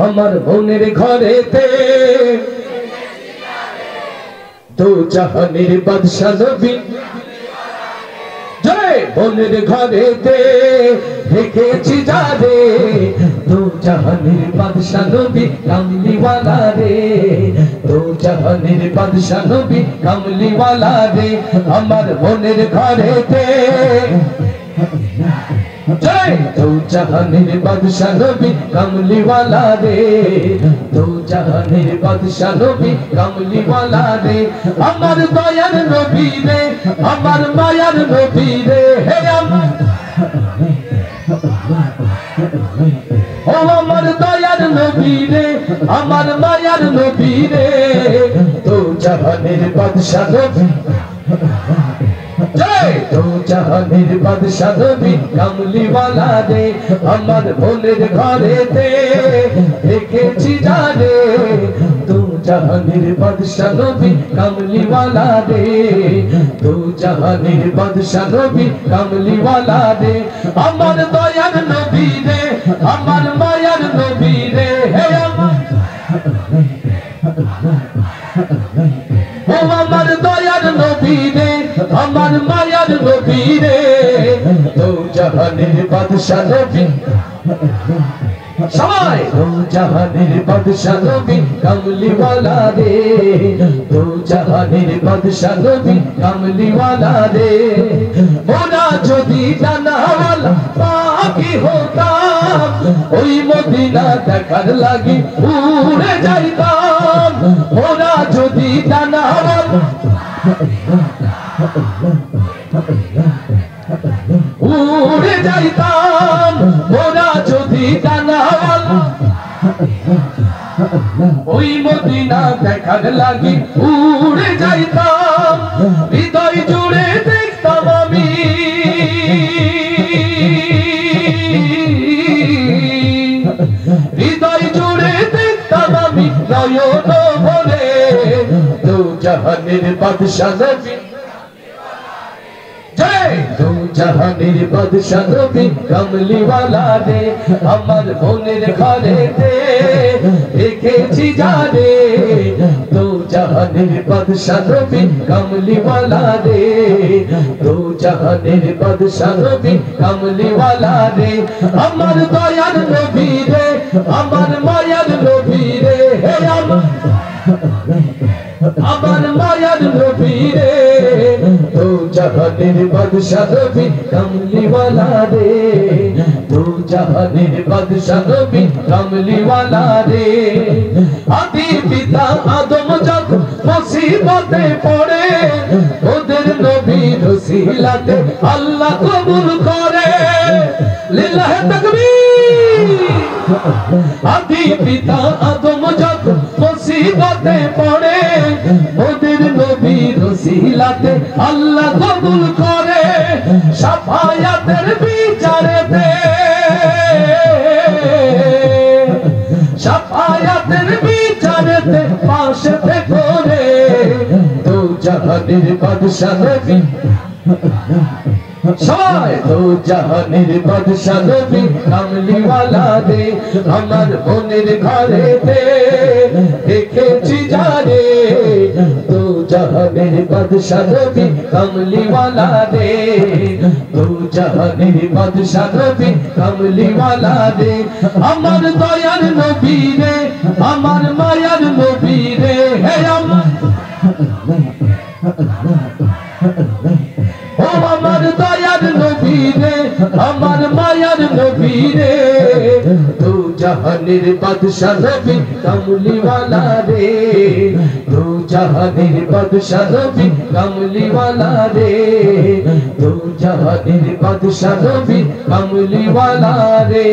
আমার বোনের ঘরেতে দু জাহানের বাদশা নবী জয় বোনের ঘরেতে দেখেছি যারে দু জাহানের বাদশা নবী কামলিওয়ালা রে দু জাহানের বাদশা নবী কামলিওয়ালা রে আমার বোনের ঘরেতে জয় দু জাহানের বাদশা নবী কামলিওয়ালা রে দু জাহানের বাদশা নবী কামলিওয়ালা রে আমার দয়ার নবী রে আমার মায়ার নবী রে হে আমার ও আমার দয়ার নবী রে আমার মায়ার নবী রে দু জাহানের বাদশা নবী জয় দু জাহানের বাদশা নবী কামলিওয়ালা রে আমার বোনের ঘরেতে দেখেছি যারে দু জাহানের বাদশা নবী কামলিওয়ালা রে দু জাহানের বাদশা নবী কামলিওয়ালা রে আমার দয়ার নবী রে আমার মায়ার নবী রে হে আমার ও আমার দয়ার নবী রে আমার মায়ার নবী রে দু জাহানের বাদশা নবী সবাই দু জাহানের বাদশা নবী কামলিওয়ালা রে দু জাহানের বাদশা নবী কামলিওয়ালা রে মোরা যদি জানাওয়ালা পাখি হতাম ওই মদিনা দেখার লাগি উড়ে যাইতাম মোরা যদি জানাওয়ালা উড়ে যাইতাম মোরা যদি জানাওয়ালা ওই মদিনা দেখার লাগি উড়ে যাইতাম হৃদয় জুড়ে দেখতাম আমি হৃদয় জুড়ে দেখতাম আমি নয়ন ভরে দু জাহানের বাদশা নবী জয় দু জাহানের বাদশা নবী কামলিওয়ালা রে আমার বোনের ঘরেতে দেখেছি যারে দু জাহানের বাদশা নবী কামলিওয়ালা রে দু জাহানের বাদশা নবী কামলিওয়ালা রে আমার দয়ার নবী রে আমার মায়ার নবী রে হে আমার মায়ার নবী রে দু জাহানের বাদশা নবী কামলিওয়ালা রে দু জাহানের বাদশা নবী কামলিওয়ালা রে আদি পিতা আদম যখন মুসিবতে পড়ে ওদের নবীর ওসিলাতে আল্লাহ কবুল করে লিল্লাহি তাকবীর আদি পিতা আদম যখন মুসিবতে পড়ে ওদের নবীর ওসিলাতে আল্লাহ কবুল করে শাফায়াতের বিচারেতে শাফায়াতের বিচারেতে পাশে করে দু জাহানের বাদশা নবী সবাই দু জাহানের বাদশা নবী কামলিওয়ালা রে আমার বোনের ঘরেতে দেখেছি যারে দু জাহানের বাদশা নবী কামলিওয়ালা রে দু জাহানের বাদশা নবী কামলিওয়ালা রে আমার দয়ার নবী রে আমার মায়ার নবী রে হে আমার ও আমার দয়ার নবী রে আমার মায়ার নবী রে দু জাহানের বাদশা নবী কামলিওয়ালা রে দু জাহানের বাদশা নবী কামলিওয়ালা রে দু জাহানের বাদশা নবী কামলিওয়ালা রে।